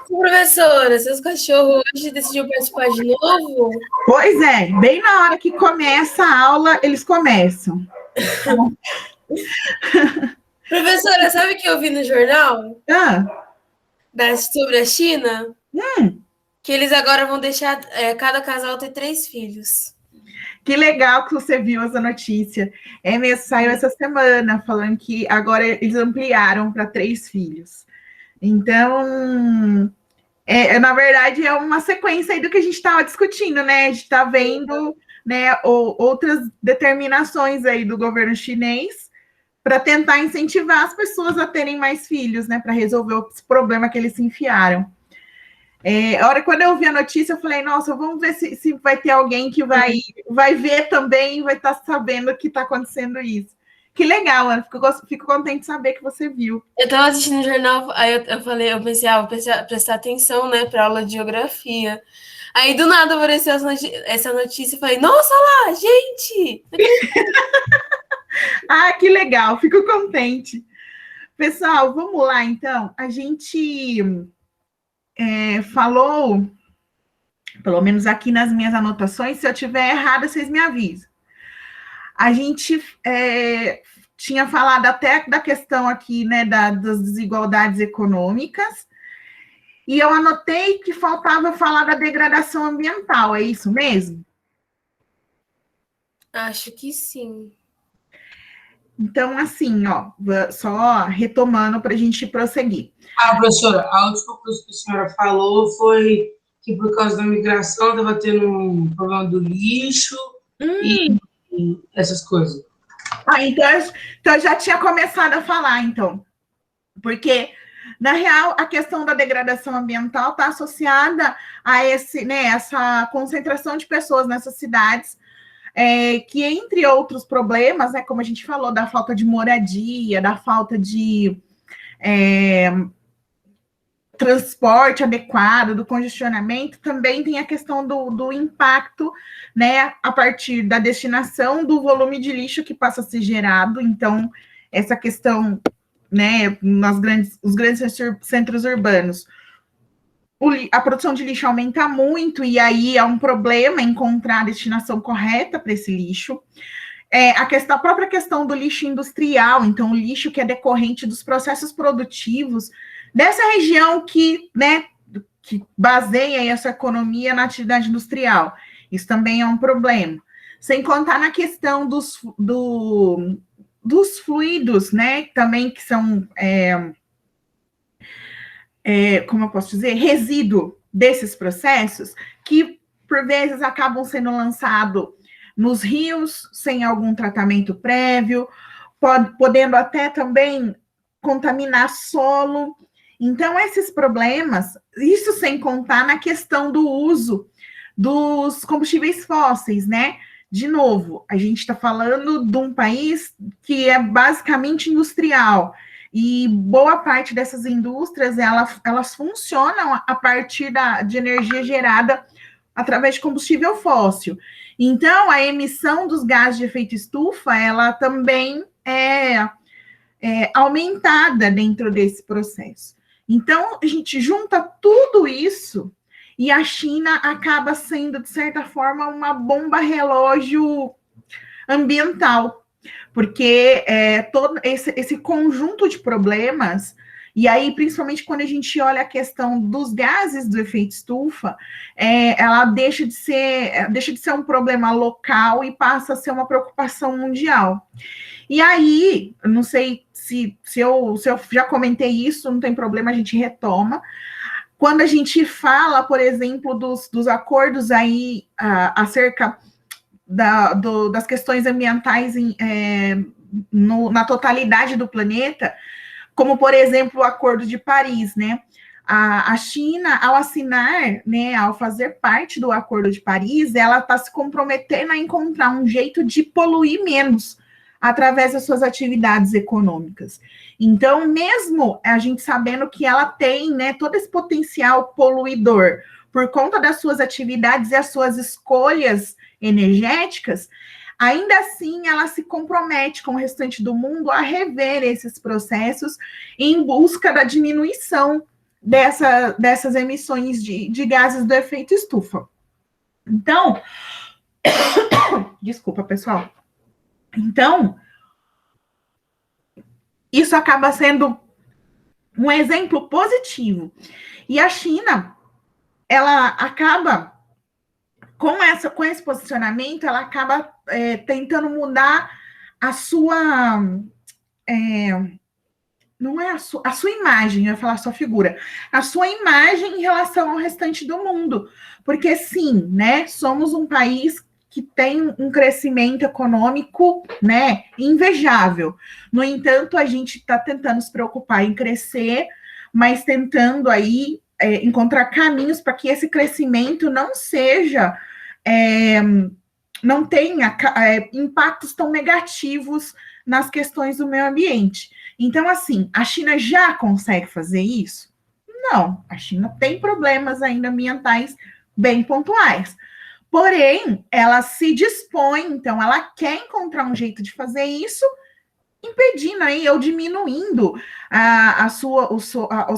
Professora, seus cachorros hoje decidiu participar de novo? Pois é, bem na hora que começa a aula, eles começam. Professora, sabe o que eu vi no jornal Ah, sobre a China? hum, Que eles agora vão deixar cada casal ter 3 filhos. que legal que você viu essa notícia. É mesmo, saiu essa semana, falando que agora eles ampliaram para 3 filhos. Então, na verdade, é uma sequência aí do que a gente estava discutindo, né? A gente está vendo, né, outras determinações aí do governo chinês para tentar incentivar as pessoas a terem mais filhos, né? Para resolver o problema que eles se enfiaram. A hora quando eu vi a notícia, eu falei, nossa, vamos ver se vai ter alguém que vai ver também e vai estar sabendo que está acontecendo isso. Que legal, Ana. Fico contente de saber que você viu. Eu tava assistindo o jornal, aí eu pensei, vou prestar atenção, né, pra aula de geografia. Aí do nada apareceu essa notícia e falei, nossa lá, gente! Ah, que legal, fico contente. Pessoal, vamos lá então. A gente falou, pelo menos aqui nas minhas anotações, se eu tiver errada, vocês me avisam. A gente tinha falado até da questão aqui, né, das desigualdades econômicas, e eu anotei que faltava falar da degradação ambiental, é isso mesmo? Acho que sim. Então, assim, ó, só retomando para a gente prosseguir. Professora, a última coisa que a senhora falou foi que por causa da migração estava tendo um problema do lixo e essas coisas. Então eu já tinha começado a falar, então, porque na real a questão da degradação ambiental está associada a essa concentração de pessoas nessas cidades, que entre outros problemas, né, como a gente falou, da falta de moradia, da falta de transporte adequado, do congestionamento, também tem a questão do impacto, né, a partir da destinação do volume de lixo que passa a ser gerado. Então, essa questão, né, os grandes centros urbanos, a produção de lixo aumenta muito, e aí é um problema encontrar a destinação correta para esse lixo. A própria questão do lixo industrial, então, o lixo que é decorrente dos processos produtivos dessa região que, né, que baseia essa economia na atividade industrial. Isso também é um problema. Sem contar na questão dos fluidos, né, também que são, como eu posso dizer, resíduo desses processos, que, por vezes, acabam sendo lançados nos rios sem algum tratamento prévio, podendo até também contaminar solo. Então, esses problemas, isso sem contar na questão do uso dos combustíveis fósseis, né? De novo, a gente está falando de um país que é basicamente industrial, e boa parte dessas indústrias, elas funcionam a partir de energia gerada através de combustível fóssil. Então, a emissão dos gases de efeito estufa, ela também é aumentada dentro desse processo. Então, a gente junta tudo isso e a China acaba sendo, de certa forma, uma bomba relógio ambiental, porque todo esse conjunto de problemas, e aí, principalmente quando a gente olha a questão dos gases do efeito estufa, ela deixa de ser um problema local e passa a ser uma preocupação mundial. E aí, não sei se eu já comentei isso, não tem problema, a gente retoma. Quando a gente fala, por exemplo, dos acordos aí acerca das questões ambientais na totalidade do planeta, como, por exemplo, o Acordo de Paris, né? A China, ao assinar, né, ao fazer parte do Acordo de Paris, ela está se comprometendo a encontrar um jeito de poluir menos através das suas atividades econômicas. Então, mesmo a gente sabendo que ela tem, né, todo esse potencial poluidor por conta das suas atividades e as suas escolhas energéticas, ainda assim ela se compromete com o restante do mundo a rever esses processos em busca da diminuição dessas emissões de gases do efeito estufa. Então, desculpa, pessoal. Então, isso acaba sendo um exemplo positivo. E a China, ela acaba, com esse posicionamento, ela acaba tentando mudar a sua... não é a sua imagem, eu ia falar a sua figura, a sua imagem em relação ao restante do mundo. Porque, sim, né, somos um país que tem um crescimento econômico, né, invejável. No entanto, a gente está tentando se preocupar em crescer, mas tentando aí encontrar caminhos para que esse crescimento não seja, não tenha impactos tão negativos nas questões do meio ambiente. Então, assim, a China já consegue fazer isso? Não, a China tem problemas ainda ambientais bem pontuais. Porém, ela se dispõe, então, ela quer encontrar um jeito de fazer isso, impedindo aí, ou diminuindo as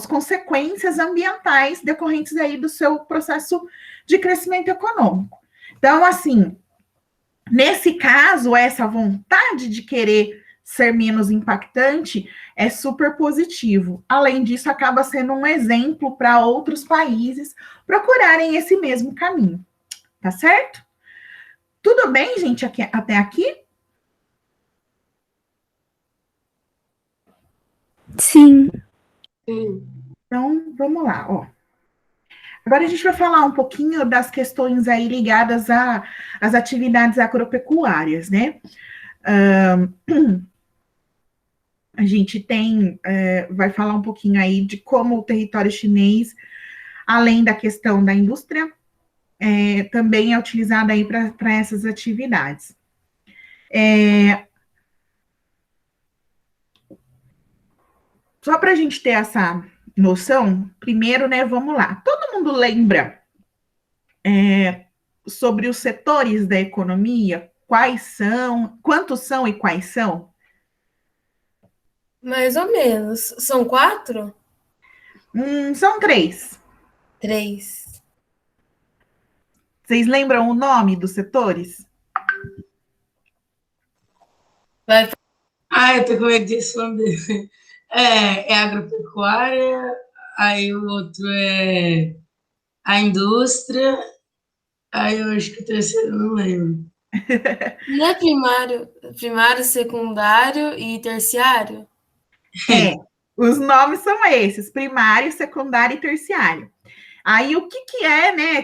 consequências ambientais decorrentes aí do seu processo de crescimento econômico. Então, assim, nesse caso, essa vontade de querer ser menos impactante é super positivo. Além disso, acaba sendo um exemplo para outros países procurarem esse mesmo caminho. Tá certo? Tudo bem, gente, até aqui? Sim. Então, vamos lá, ó. Agora a gente vai falar um pouquinho das questões aí ligadas às atividades agropecuárias, né? A gente vai falar um pouquinho aí de como o território chinês, além da questão da indústria, também é utilizado aí para essas atividades. Só para a gente ter essa noção, primeiro, né, vamos lá. Todo mundo lembra sobre os setores da economia? Quais são, quantos são e quais são? Mais ou menos. São 4? São 3. 3. Vocês lembram o nome dos setores? Vai. Eu tô com medo de responder. É agropecuária, aí o outro é a indústria, aí eu acho que o terceiro eu não lembro. Não é primário, secundário e terciário? Os nomes são esses: primário, secundário e terciário. Aí, o que é, né?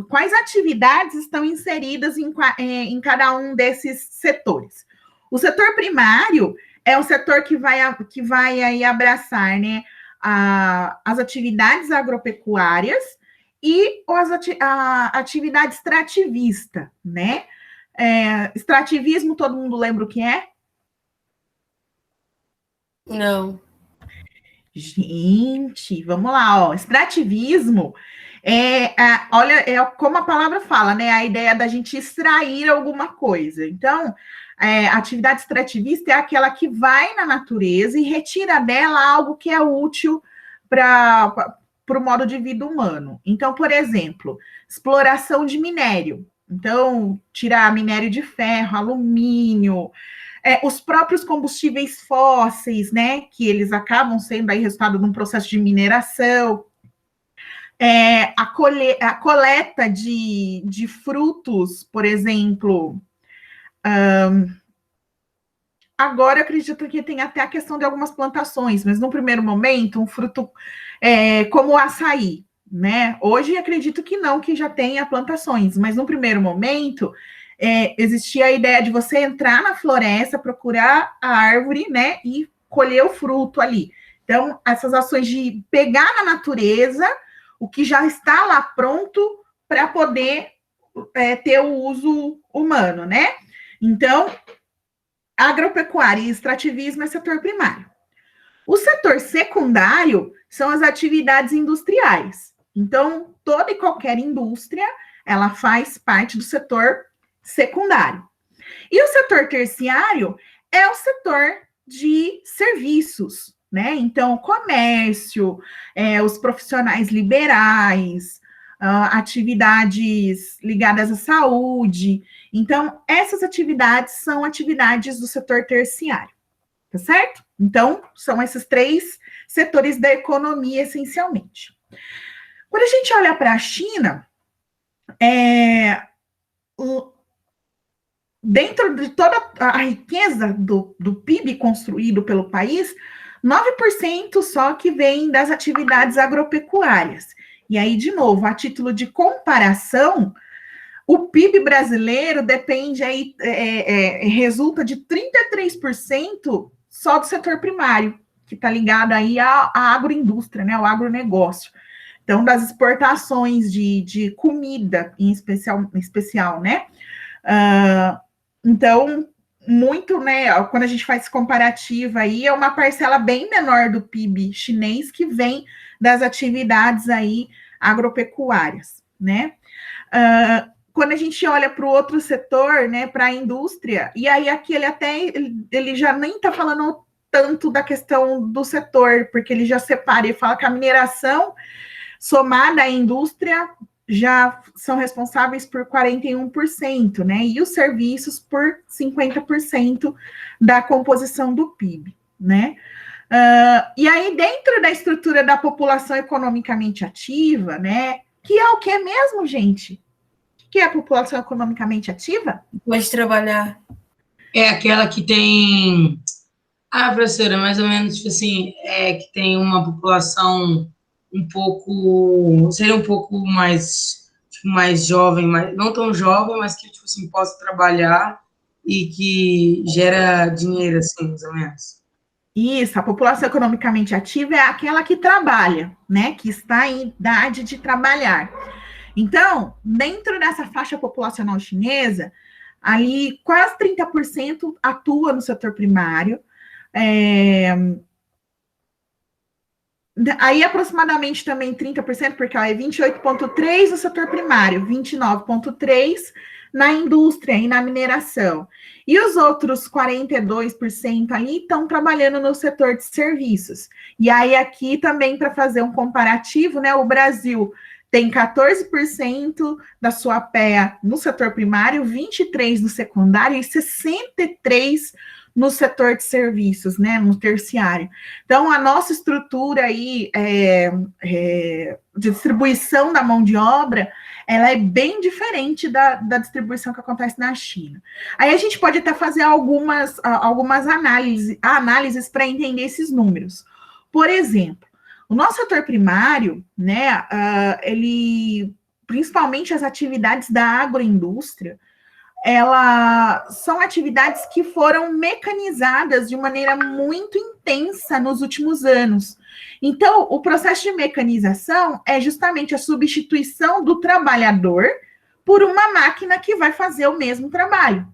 Quais atividades estão inseridas em cada um desses setores? O setor primário é o setor que vai aí abraçar, né, as atividades agropecuárias e a atividade extrativista, né? Extrativismo, todo mundo lembra o que é? Não. Gente, vamos lá, ó. Extrativismo olha, como a palavra fala, né? A ideia da gente extrair alguma coisa. Então, a atividade extrativista é aquela que vai na natureza e retira dela algo que é útil para o modo de vida humano. Então, por exemplo, exploração de minério. Então, tirar minério de ferro, alumínio, os próprios combustíveis fósseis, né, que eles acabam sendo aí resultado de um processo de mineração, a coleta de frutos, por exemplo. Agora eu acredito que tem até a questão de algumas plantações, mas no primeiro momento, um fruto como o açaí, né? Hoje acredito que não, que já tenha plantações, mas no primeiro momento existia a ideia de você entrar na floresta, procurar a árvore, né, e colher o fruto ali. Então, essas ações de pegar na natureza o que já está lá pronto para poder ter o uso humano, né? Então, agropecuária e extrativismo é setor primário. O setor secundário são as atividades industriais. Então, toda e qualquer indústria, ela faz parte do setor secundário. E o setor terciário é o setor de serviços, né? Então, comércio, os profissionais liberais, atividades ligadas à saúde. Então, essas atividades são atividades do setor terciário, tá certo? Então, são esses 3 setores da economia, essencialmente. Quando a gente olha para a China, dentro de toda a riqueza do PIB construído pelo país, 9% só que vem das atividades agropecuárias. E aí, de novo, a título de comparação, o PIB brasileiro depende aí, resulta de 33% só do setor primário, que está ligado aí à agroindústria, né, ao agronegócio. Então, das exportações de comida, em especial, né? Então, muito, né? Quando a gente faz esse comparativo aí, é uma parcela bem menor do PIB chinês que vem das atividades aí agropecuárias, né? Quando a gente olha para o outro setor, né, para a indústria, e aí aqui ele já nem está falando tanto da questão do setor, porque ele já separa e fala que a mineração somada à indústria já são responsáveis por 41%, né? E os serviços por 50% da composição do PIB, né? E aí, dentro da estrutura da população economicamente ativa, né? Que é o que é mesmo, gente? O que é a população economicamente ativa? Pode trabalhar. É aquela que tem... professora, mais ou menos, tipo assim, que tem uma população seria um pouco mais, tipo, mais jovem, não tão jovem, mas que, tipo assim, possa trabalhar e que gera dinheiro, assim, mais ou menos. Isso, a população economicamente ativa é aquela que trabalha, né? Que está em idade de trabalhar. Então, dentro dessa faixa populacional chinesa, ali quase 30% atua no setor primário. Aí, aproximadamente também 30%, porque ela é 28,3% no setor primário, 29,3% na indústria e na mineração. E os outros 42% ali estão trabalhando no setor de serviços. E aí, aqui também, para fazer um comparativo, né, o Brasil tem 14% da sua PEA no setor primário, 23% no secundário e 63% no setor de serviços, né, no terciário. Então, a nossa estrutura aí de distribuição da mão de obra, ela é bem diferente da distribuição que acontece na China. Aí a gente pode até fazer algumas análises para entender esses números. Por exemplo, o nosso setor primário, né, ele, principalmente as atividades da agroindústria, são atividades que foram mecanizadas de maneira muito intensa nos últimos anos. Então, o processo de mecanização é justamente a substituição do trabalhador por uma máquina que vai fazer o mesmo trabalho.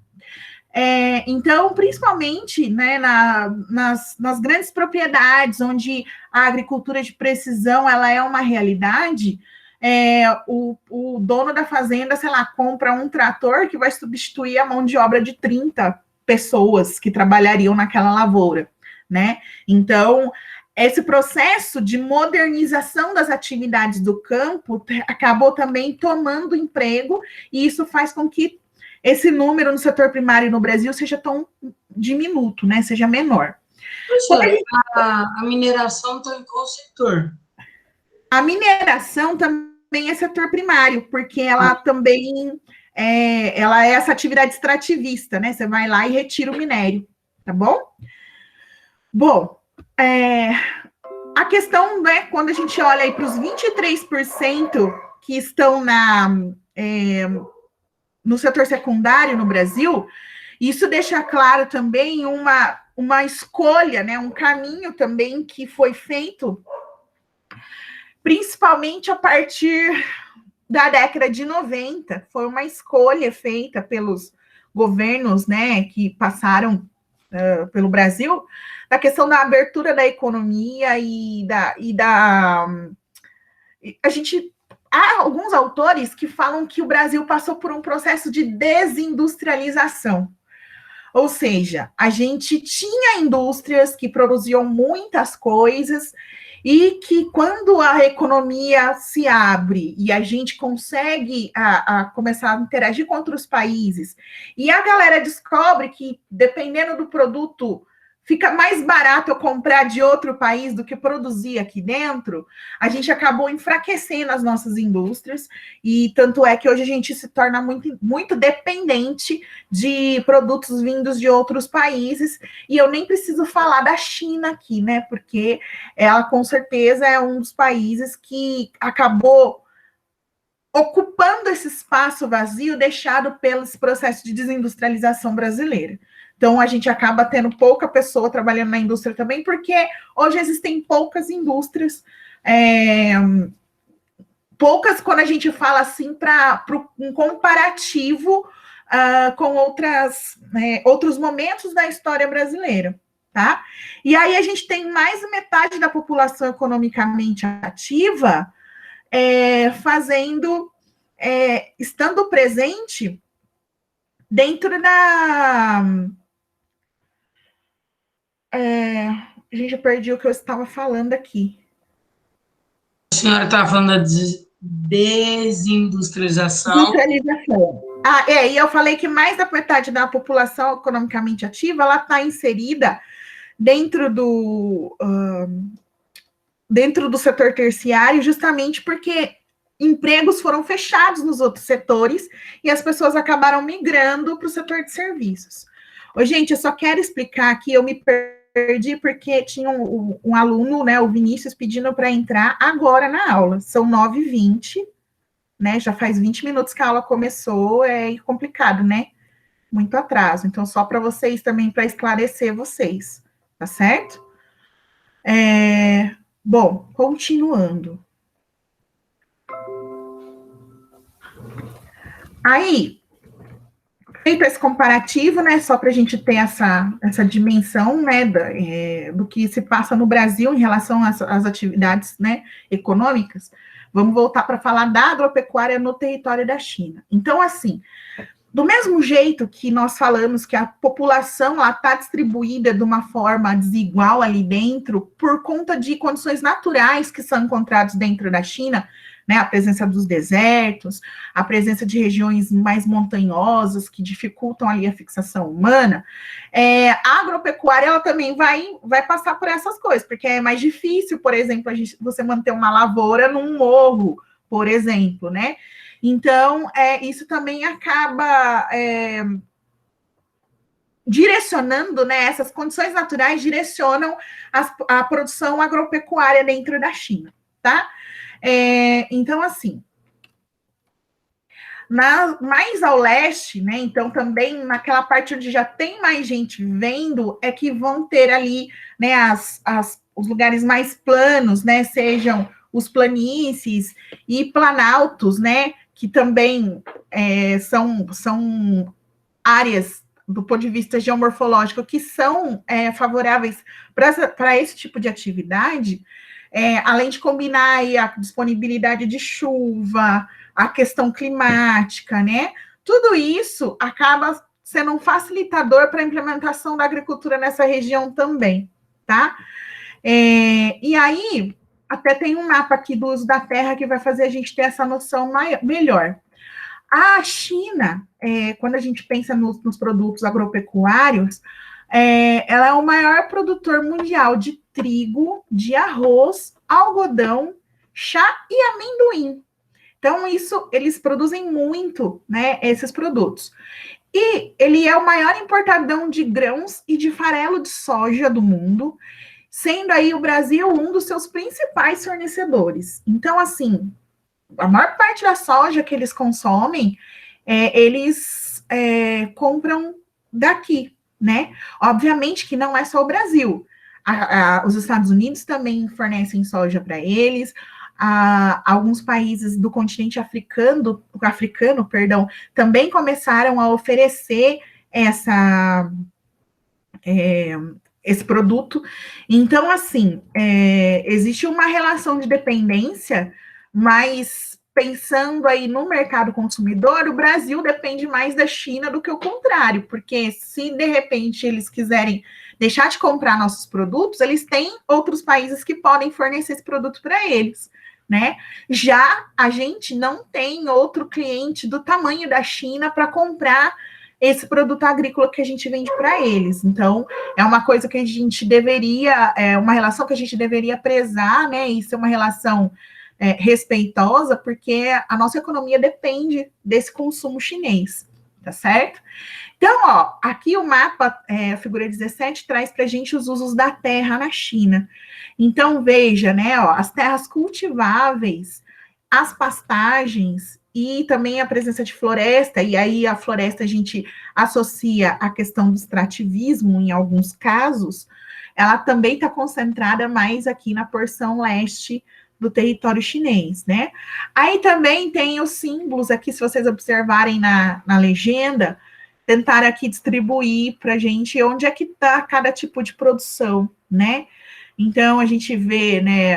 Então, principalmente, né, nas grandes propriedades, onde a agricultura de precisão ela é uma realidade, o dono da fazenda, sei lá, compra um trator que vai substituir a mão de obra de 30 pessoas que trabalhariam naquela lavoura, né? Então, esse processo de modernização das atividades do campo acabou também tomando emprego, e isso faz com que esse número no setor primário no Brasil seja tão diminuto, né? Seja menor. A mineração está em qual setor? A mineração também é setor primário, porque ela também ela é essa atividade extrativista, né? Você vai lá e retira o minério, tá bom? Bom, a questão, né, quando a gente olha aí para os 23% que estão no setor secundário no Brasil, isso deixa claro também uma escolha, né, um caminho também que foi feito principalmente a partir da década de 90, foi uma escolha feita pelos governos, né, que passaram pelo Brasil, da questão da abertura da economia há alguns autores que falam que o Brasil passou por um processo de desindustrialização. Ou seja, a gente tinha indústrias que produziam muitas coisas e que quando a economia se abre e a gente consegue começar a interagir com outros países, e a galera descobre que, dependendo do produto, fica mais barato eu comprar de outro país do que produzir aqui dentro, a gente acabou enfraquecendo as nossas indústrias, e tanto é que hoje a gente se torna muito, muito dependente de produtos vindos de outros países, e eu nem preciso falar da China aqui, né? Porque ela com certeza é um dos países que acabou ocupando esse espaço vazio deixado pelos processos de desindustrialização brasileira. Então, a gente acaba tendo pouca pessoa trabalhando na indústria também, porque hoje existem poucas indústrias, poucas quando a gente fala assim para um comparativo com outros momentos da história brasileira, tá? E aí a gente tem mais de metade da população economicamente ativa estando presente dentro da... gente, eu perdi o que eu estava falando aqui. A senhora estava falando da desindustrialização. E eu falei que mais da metade da população economicamente ativa, ela está inserida dentro do setor terciário, justamente porque empregos foram fechados nos outros setores e as pessoas acabaram migrando para o setor de serviços. Gente, eu só quero explicar aqui, eu me perdi porque tinha um aluno, né, o Vinícius, pedindo para entrar agora na aula. São 9h20, né, já faz 20 minutos que a aula começou, é complicado, né? Muito atraso. Então, só para vocês também, para esclarecer vocês, tá certo? Bom, continuando. Aí, feito esse comparativo, né, só para a gente ter essa dimensão, né, do que se passa no Brasil em relação às atividades, né, econômicas, vamos voltar para falar da agropecuária no território da China. Então, assim, do mesmo jeito que nós falamos que a população está distribuída de uma forma desigual ali dentro, por conta de condições naturais que são encontradas dentro da China, né, a presença dos desertos, a presença de regiões mais montanhosas que dificultam ali a fixação humana, a agropecuária ela também vai passar por essas coisas, porque é mais difícil, por exemplo, você manter uma lavoura num morro, por exemplo, né? Então, isso também acaba direcionando, né, essas condições naturais direcionam a produção agropecuária dentro da China, tá? Então, assim, mais ao leste, né, então também naquela parte onde já tem mais gente vivendo, é que vão ter ali, né, os lugares mais planos, né, sejam os planícies e planaltos, né, que também são áreas do ponto de vista geomorfológico que são favoráveis para esse tipo de atividade, além de combinar aí a disponibilidade de chuva, a questão climática, né? Tudo isso acaba sendo um facilitador para a implementação da agricultura nessa região também, tá? E aí, até tem um mapa aqui do uso da terra que vai fazer a gente ter essa noção melhor. A China, quando a gente pensa nos produtos agropecuários, ela é o maior produtor mundial de trigo, de arroz, algodão, chá e amendoim. Então, eles produzem muito, né, esses produtos. E ele é o maior importador de grãos e de farelo de soja do mundo, sendo aí o Brasil um dos seus principais fornecedores. Então, assim, a maior parte da soja que eles consomem, eles compram daqui, né? Obviamente que não é só o Brasil. Os Estados Unidos também fornecem soja para eles. Alguns países do continente africano, também começaram a oferecer esse produto. Então, assim, existe uma relação de dependência, mas pensando aí no mercado consumidor, o Brasil depende mais da China do que o contrário, porque se de repente eles quiserem deixar de comprar nossos produtos, eles têm outros países que podem fornecer esse produto para eles, né? Já a gente não tem outro cliente do tamanho da China para comprar esse produto agrícola que a gente vende para eles. Então, é uma coisa que a gente deveria, é uma relação que a gente deveria prezar, né? Isso é uma relação respeitosa, porque a nossa economia depende desse consumo chinês, tá certo? Então, ó, aqui o mapa, a figura 17, traz para a gente os usos da terra na China. Então, veja, né, ó, as terras cultiváveis, as pastagens e também a presença de floresta, e aí a floresta a gente associa a questão do extrativismo em alguns casos, ela também está concentrada mais aqui na porção leste do território chinês, né? Aí também tem os símbolos aqui, se vocês observarem na legenda, tentar aqui distribuir para a gente onde é que está cada tipo de produção, né? Então, a gente vê, né,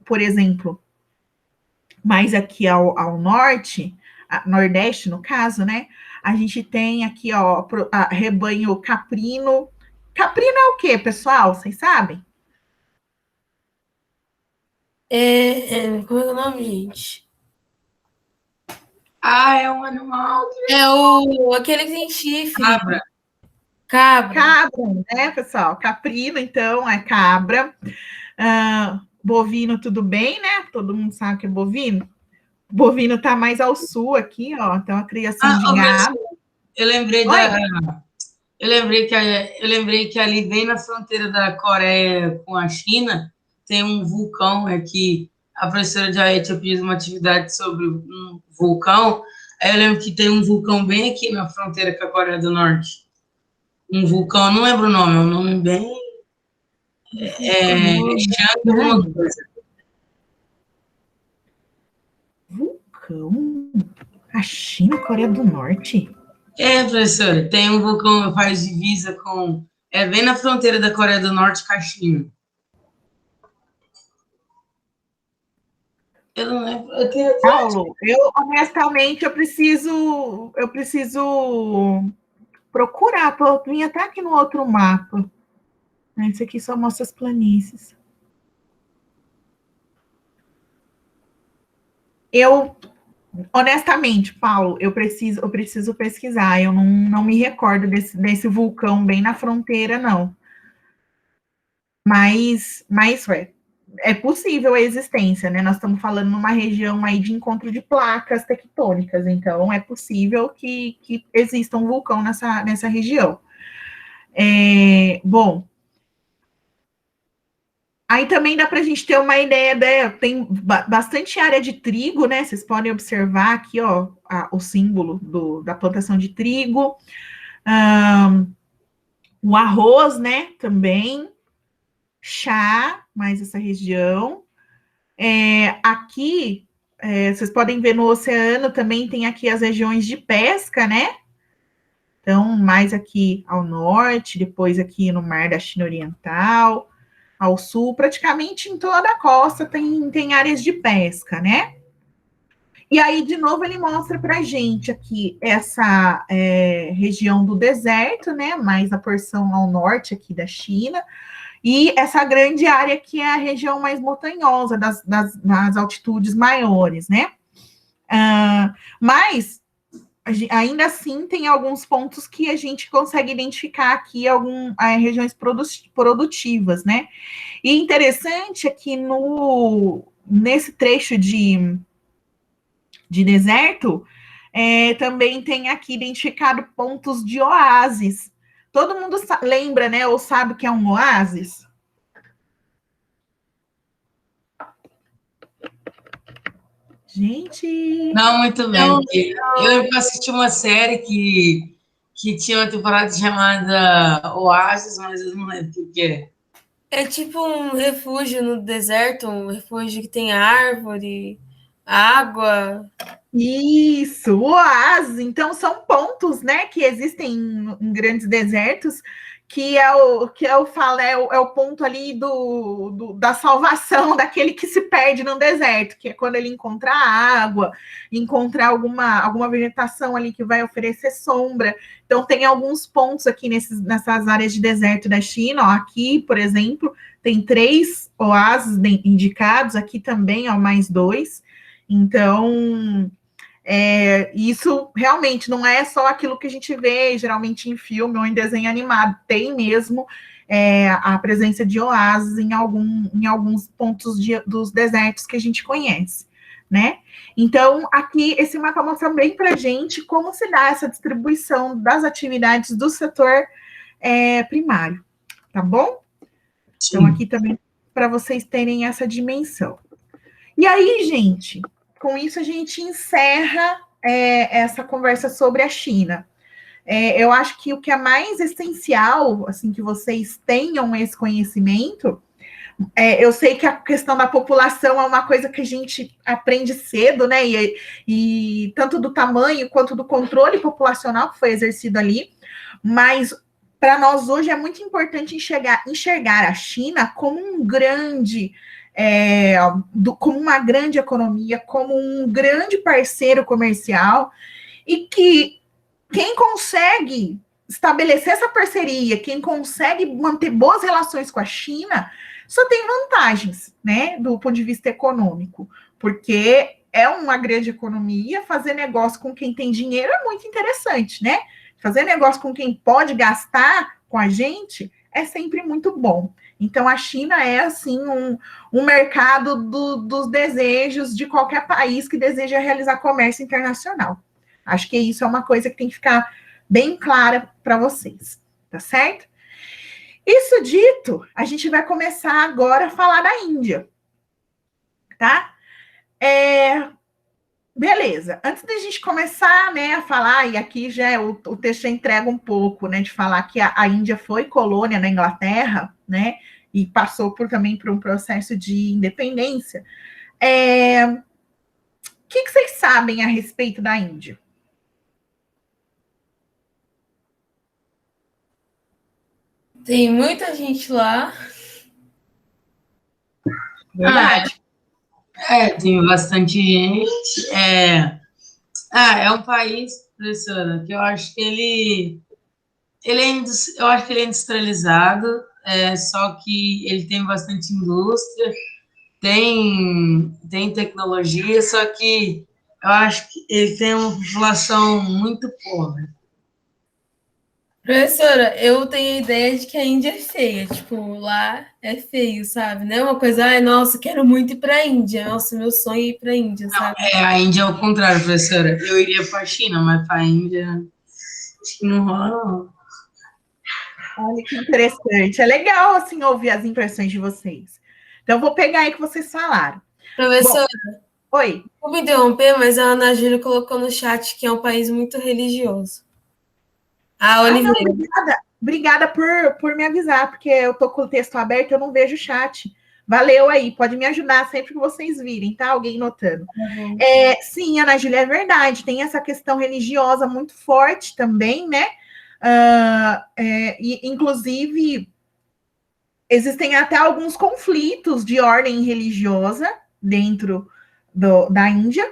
por exemplo, mais aqui ao norte, nordeste, no caso, né? A gente tem aqui, ó, rebanho caprino. Caprino é o quê, pessoal? Vocês sabem? Como é o nome, gente? É um animal. Aquele que tem chifre. Cabra. Cabra, né, pessoal? Caprino, então, é cabra. Bovino, tudo bem, né? Todo mundo sabe que é bovino. Bovino tá mais ao sul aqui, ó. Então, a criação de gado. Eu lembrei que ali, bem na fronteira da Coreia com a China, tem um vulcão aqui. A professora Jaet fez uma atividade sobre um vulcão. Aí eu lembro que tem um vulcão bem aqui na fronteira com a Coreia do Norte. Um vulcão, não lembro o nome, é um nome bem... Chang alguma coisa. Vulcão? A China, Coreia do Norte? Professora, tem um vulcão que faz divisa com... É bem na fronteira da Coreia do Norte com a China. Eu não lembro. Paulo, honestamente, eu preciso procurar. Vim até aqui no outro mapa. Esse aqui só mostra as planícies. Honestamente, Paulo, eu preciso pesquisar. Eu não me recordo desse vulcão bem na fronteira, não. Mas é possível a existência, né? Nós estamos falando numa região aí de encontro de placas tectônicas, então é possível que exista um vulcão nessa região. Bom, aí também dá para a gente ter uma ideia, né? Tem bastante área de trigo, né? Vocês podem observar aqui, ó, o símbolo da plantação de trigo. O arroz, né? Também. Chá, mais essa região. Aqui, vocês podem ver no oceano, também tem aqui as regiões de pesca, né? Então, mais aqui ao norte, depois aqui no Mar da China Oriental, ao sul, praticamente em toda a costa tem áreas de pesca, né? E aí, de novo, ele mostra para a gente aqui essa região do deserto, né? Mais a porção ao norte aqui da China, e essa grande área que é a região mais montanhosa, das altitudes maiores, né? Mas, ainda assim, tem alguns pontos que a gente consegue identificar aqui, regiões produtivas, né? E interessante é que nesse trecho de deserto, também tem aqui identificado pontos de oásis. Todo mundo lembra, né, ou sabe o que é um oásis? Gente... Não, muito bem. Eu assisti uma série que tinha uma temporada chamada Oasis, mas eu não lembro o que é. É tipo um refúgio no deserto, um refúgio que tem árvore, água. Isso, oásis. Então, são pontos, né, que existem em grandes desertos, é o ponto ali da salvação daquele que se perde no deserto, que é quando ele encontrar água, encontrar alguma vegetação ali que vai oferecer sombra. Então, tem alguns pontos aqui nessas áreas de deserto da China. Ó, aqui, por exemplo, tem 3 oásis indicados, aqui também, ó, mais 2. Então, isso realmente não é só aquilo que a gente vê geralmente em filme ou em desenho animado, tem mesmo a presença de oásis em alguns pontos dos desertos que a gente conhece, né? Então, aqui esse mapa mostra bem para a gente como se dá essa distribuição das atividades do setor primário, tá bom? Sim. Então, aqui também para vocês terem essa dimensão. E aí, gente, com isso a gente encerra essa conversa sobre a China. Eu acho que o que é mais essencial, assim, que vocês tenham esse conhecimento, eu sei que a questão da população é uma coisa que a gente aprende cedo, né? E tanto do tamanho quanto do controle populacional que foi exercido ali, mas para nós hoje é muito importante enxergar a China como como uma grande economia, como um grande parceiro comercial, e que quem consegue estabelecer essa parceria, quem consegue manter boas relações com a China, só tem vantagens, né, do ponto de vista econômico, porque é uma grande economia, fazer negócio com quem tem dinheiro é muito interessante, né? Fazer negócio com quem pode gastar com a gente é sempre muito bom. Então, a China é, assim, um mercado dos desejos de qualquer país que deseja realizar comércio internacional. Acho que isso é uma coisa que tem que ficar bem clara para vocês, tá certo? Isso dito, a gente vai começar agora a falar da Índia, tá? Beleza. Antes da gente começar, né, a falar, e aqui já o texto já entrega um pouco, né, de falar que a Índia foi colônia na Inglaterra, né, e passou também por um processo de independência. O que vocês sabem a respeito da Índia? Tem muita gente lá. Verdade. Tem bastante gente. É um país, professora, que eu acho que eu acho que ele é industrializado, só que ele tem bastante indústria, tem tecnologia, só que eu acho que ele tem uma população muito pobre. Professora, eu tenho a ideia de que a Índia é feia. Tipo, lá é feio, sabe? Não é uma coisa, ai, nossa, quero muito ir pra Índia. Nossa, meu sonho é ir pra Índia, sabe? A Índia é o contrário, professora. Eu iria para a China, mas para a Índia acho que não rola, não. Olha que interessante. É legal, assim, ouvir as impressões de vocês. Então, eu vou pegar aí que vocês falaram. Professora, Oi. vou me interromper, mas a Ana Júlia colocou no chat que é um país muito religioso. Não, Oliveira. obrigada por me avisar, porque eu tô com o texto aberto, eu não vejo o chat. Valeu aí, pode me ajudar sempre que vocês virem, tá? Alguém notando. Uhum. Sim, Ana Júlia, é verdade, tem essa questão religiosa muito forte também, né? E, inclusive, existem até alguns conflitos de ordem religiosa dentro da Índia,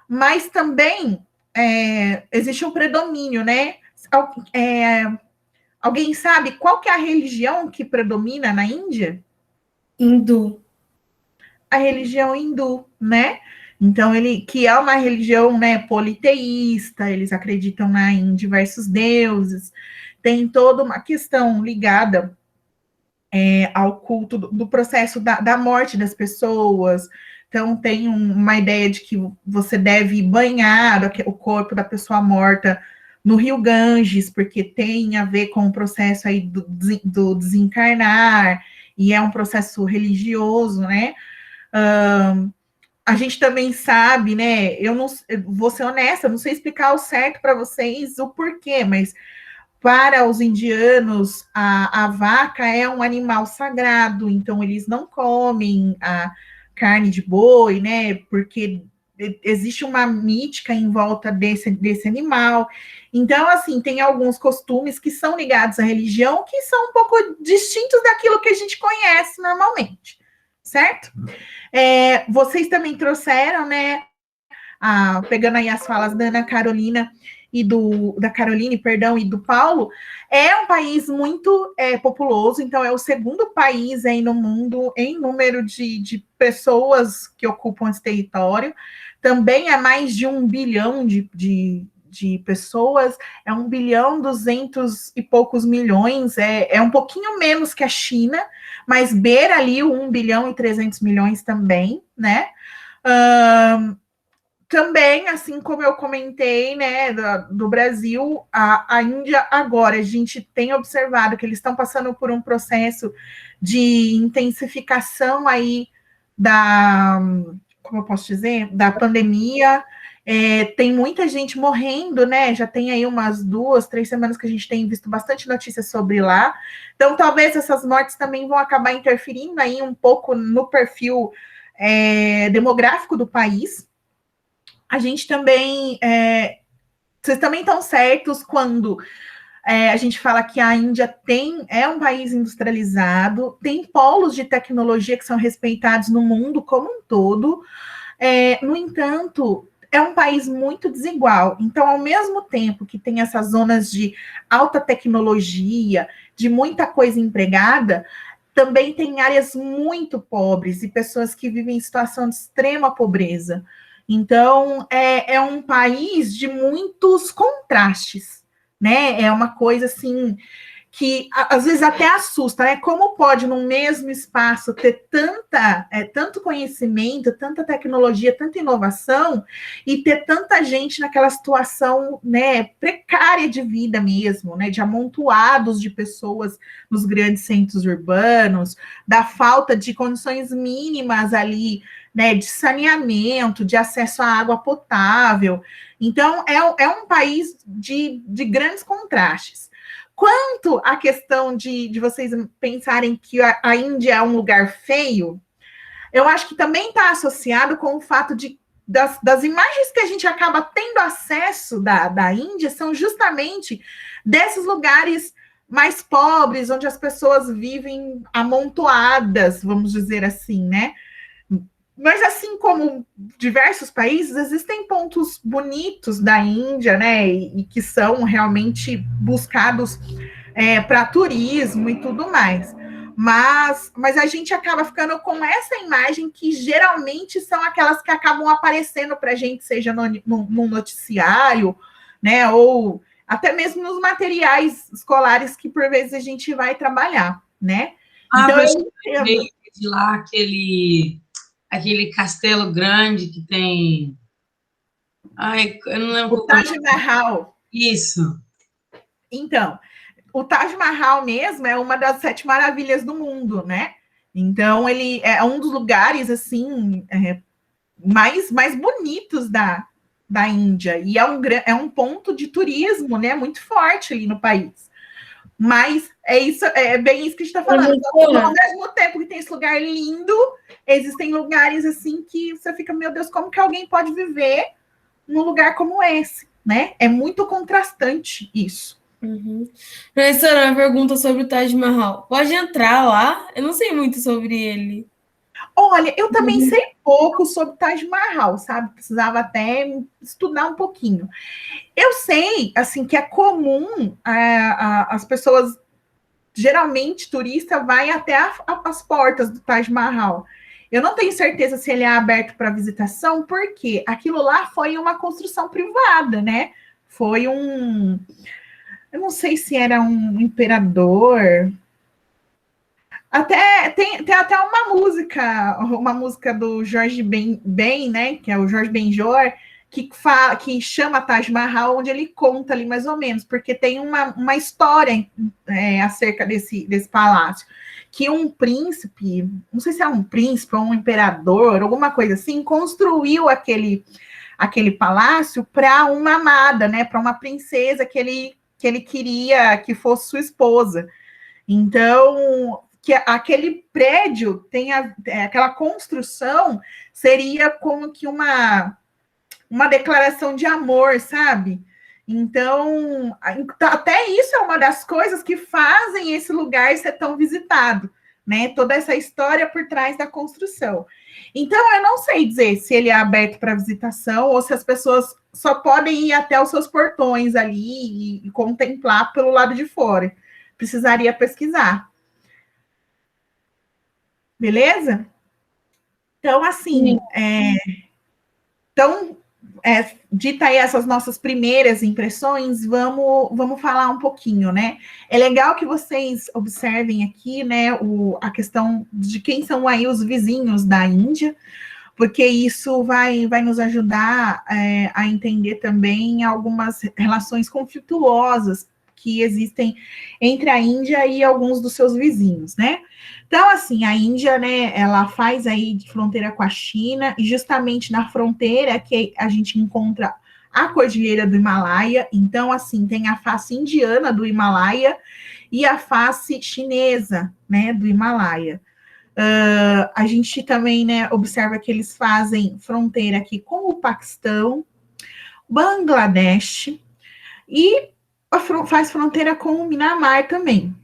mas também existe um predomínio, né? Alguém sabe qual que é a religião que predomina na Índia? Hindu. A religião hindu, né? Então, que é uma religião, né, politeísta, eles acreditam em diversos deuses, tem toda uma questão ligada ao culto do processo da morte das pessoas. Então, tem uma ideia de que você deve banhar o corpo da pessoa morta no rio Ganges, porque tem a ver com o processo aí do desencarnar, e é um processo religioso, né? A gente também sabe, né? Eu vou ser honesta, não sei explicar ao certo para vocês o porquê, mas para os indianos, a vaca é um animal sagrado, então eles não comem a carne de boi, né? Porque existe uma mítica em volta desse animal. Então, assim, tem alguns costumes que são ligados à religião que são um pouco distintos daquilo que a gente conhece normalmente, certo? Vocês também trouxeram, né, pegando aí as falas da Ana Carolina da Caroline, perdão, e do Paulo, é um país muito populoso, então é o segundo país aí no mundo em número de pessoas que ocupam esse território. Também é mais de 1 bilhão de pessoas, é 1 bilhão 200 e poucos milhões, é um pouquinho menos que a China, mas beira ali o 1 bilhão e 300 milhões também, né? Também, assim como eu comentei, né, do Brasil, a Índia agora, a gente tem observado que eles estão passando por um processo de intensificação aí como eu posso dizer, da pandemia. Tem muita gente morrendo, né? Já tem aí umas 2, 3 semanas que a gente tem visto bastante notícias sobre lá. Então, talvez essas mortes também vão acabar interferindo aí um pouco no perfil demográfico do país. A gente também, vocês também estão certos quando a gente fala que a Índia é um país industrializado, tem polos de tecnologia que são respeitados no mundo como um todo. No entanto, é um país muito desigual. Então, ao mesmo tempo que tem essas zonas de alta tecnologia, de muita coisa empregada, também tem áreas muito pobres e pessoas que vivem em situação de extrema pobreza. Então, é um país de muitos contrastes, né? É uma coisa, assim, que às vezes até assusta, né? Como pode, no mesmo espaço, ter tanto conhecimento, tanta tecnologia, tanta inovação, e ter tanta gente naquela situação, né, precária de vida mesmo, né? De amontoados de pessoas nos grandes centros urbanos, da falta de condições mínimas ali, né, de saneamento, de acesso à água potável. Então, é um país de grandes contrastes. Quanto à questão de vocês pensarem que a Índia é um lugar feio, eu acho que também está associado com o fato das imagens que a gente acaba tendo acesso da Índia são justamente desses lugares mais pobres, onde as pessoas vivem amontoadas, vamos dizer assim, né? Mas, assim como diversos países, existem pontos bonitos da Índia, né? E que são realmente buscados para turismo e tudo mais. Mas a gente acaba ficando com essa imagem que geralmente são aquelas que acabam aparecendo para a gente, seja no noticiário, né? Ou até mesmo nos materiais escolares que por vezes a gente vai trabalhar, né? Então, eu de lá aquele castelo grande que tem. Ai, eu não lembro. O Taj Mahal. Isso. Então, o Taj Mahal mesmo é uma das 7 maravilhas do mundo, né? Então, ele é um dos lugares, assim, mais bonitos da Índia. E é um ponto de turismo, né? Muito forte ali no país. Mas é bem isso que a gente está falando. Ao mesmo tempo que tem esse lugar lindo, existem lugares assim que você fica, meu Deus, como que alguém pode viver num lugar como esse, né? É muito contrastante isso. Uhum. Professora, uma pergunta sobre o Taj Mahal. Pode entrar lá? Eu não sei muito sobre ele. Olha, eu também sei pouco sobre Taj Mahal, sabe? Precisava até estudar um pouquinho. Eu sei, assim, que é comum as pessoas, geralmente turista, vai até as portas do Taj Mahal. Eu não tenho certeza se ele é aberto para visitação, porque aquilo lá foi uma construção privada, né? Foi eu não sei se era um imperador. Tem até uma música do Jorge Ben, né? Que é o Jorge Benjor, que chama Taj Mahal, onde ele conta ali mais ou menos, porque tem uma história acerca desse palácio, que um príncipe, não sei se é um príncipe ou um imperador, alguma coisa assim, construiu aquele palácio para uma amada, né? Para uma princesa que ele queria que fosse sua esposa. Então, que aquele prédio aquela construção seria como que uma declaração de amor, sabe? Então, até isso é uma das coisas que fazem esse lugar ser tão visitado, né? Toda essa história por trás da construção. Então, eu não sei dizer se ele é aberto para visitação ou se as pessoas só podem ir até os seus portões ali e contemplar pelo lado de fora. Precisaria pesquisar. Beleza? Então, assim, dita aí essas nossas primeiras impressões, vamos falar um pouquinho, né? É legal que vocês observem aqui, né, a questão de quem são aí os vizinhos da Índia, porque isso vai nos ajudar a entender também algumas relações conflituosas que existem entre a Índia e alguns dos seus vizinhos, né? Então, assim, a Índia, né, ela faz aí de fronteira com a China, e justamente na fronteira que a gente encontra a Cordilheira do Himalaia. Então, assim, tem a face indiana do Himalaia e a face chinesa, né, do Himalaia. A gente também, né, observa que eles fazem fronteira aqui com o Paquistão, Bangladesh, e faz fronteira com o Mianmar também.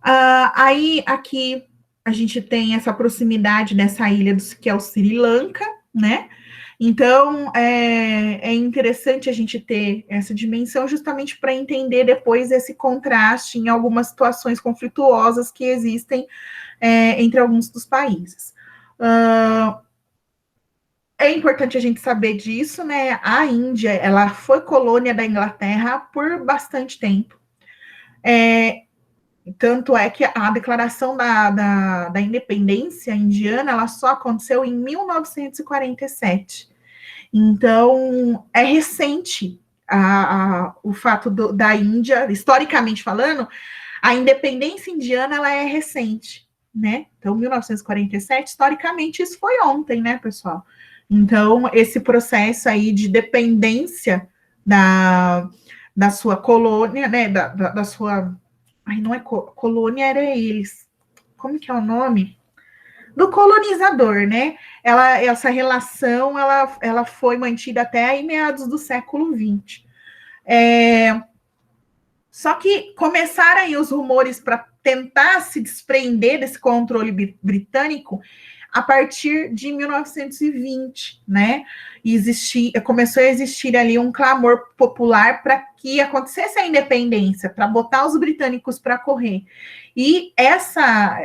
Aí, aqui, a gente tem essa proximidade dessa ilha, que é o Sri Lanka, né? Então, é interessante a gente ter essa dimensão justamente para entender depois esse contraste em algumas situações conflituosas que existem entre alguns dos países. É importante a gente saber disso, né? A Índia, ela foi colônia da Inglaterra por bastante tempo. Tanto é que a declaração da independência indiana, ela só aconteceu em 1947. Então, é recente o fato da Índia, historicamente falando, a independência indiana, ela é recente, né? Então, 1947, historicamente, isso foi ontem, né, pessoal? Então, esse processo aí de dependência da sua colônia, né, da sua... Ai, não é colônia, era eles. Como que é o nome? Do colonizador, né? Essa relação, ela foi mantida até aí meados do século XX. Só que começaram aí os rumores para tentar se desprender desse controle britânico a partir de 1920, né? Começou a existir ali um clamor popular para que acontecesse a independência, para botar os britânicos para correr. E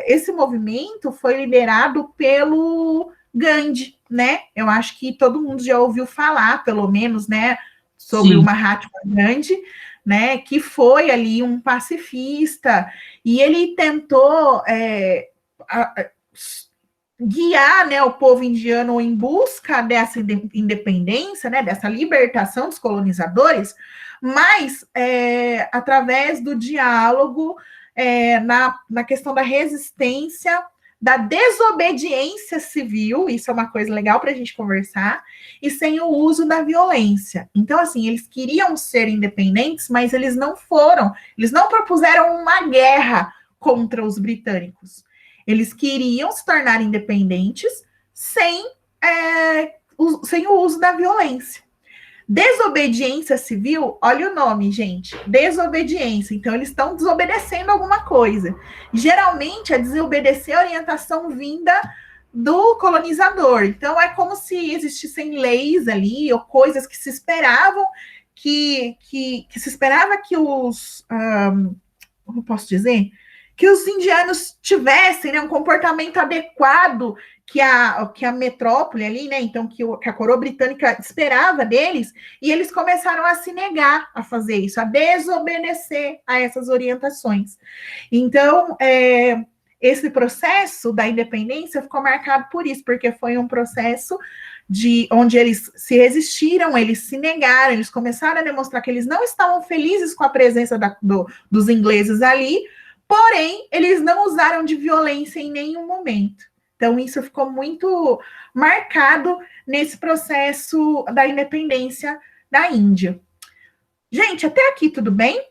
esse movimento foi liderado pelo Gandhi, né? Eu acho que todo mundo já ouviu falar, pelo menos, né, sobre o Mahatma Gandhi, né, que foi ali um pacifista, e ele tentou guiar, né, o povo indiano em busca dessa independência, né, dessa libertação dos colonizadores, mas através do diálogo na questão da resistência, da desobediência civil, isso é uma coisa legal para a gente conversar, e sem o uso da violência. Então, assim, eles queriam ser independentes, mas eles não propuseram uma guerra contra os britânicos. Eles queriam se tornar independentes sem o uso da violência. Desobediência civil, olha o nome, gente, desobediência. Então, eles estão desobedecendo alguma coisa. Geralmente, é desobedecer a orientação vinda do colonizador. Então, é como se existissem leis ali, ou coisas que se esperavam que se esperava que como posso dizer? Que os indianos tivessem, né, um comportamento adequado que a metrópole ali, né, então que a coroa britânica esperava deles, e eles começaram a se negar a fazer isso, a desobedecer a essas orientações. Então, esse processo da independência ficou marcado por isso, porque foi um processo onde eles se resistiram, eles se negaram, eles começaram a demonstrar que eles não estavam felizes com a presença dos ingleses ali, porém, eles não usaram de violência em nenhum momento. Então, isso ficou muito marcado nesse processo da independência da Índia. Gente, até aqui tudo bem?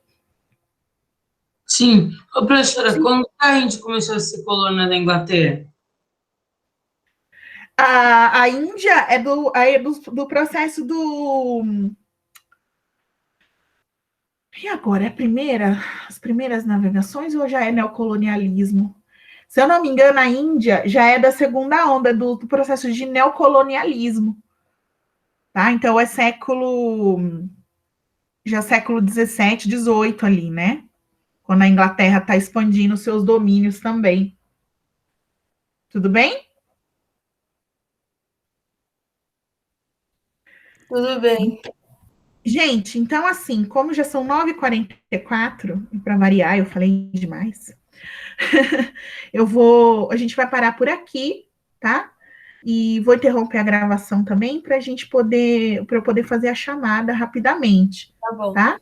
Sim. Ô, professora, quando a Índia começou a ser colônia da Inglaterra? A Índia do processo do... E agora, as primeiras navegações ou já é neocolonialismo? Se eu não me engano, a Índia já é da segunda onda do processo de neocolonialismo. Tá? Então, é século 17, 18 ali, né? Quando a Inglaterra está expandindo seus domínios também. Tudo bem? Tudo bem. Gente, então assim, como já são 9h44, e para variar, eu falei demais, a gente vai parar por aqui, tá? E vou interromper a gravação também para eu poder fazer a chamada rapidamente, Tá bom. tá?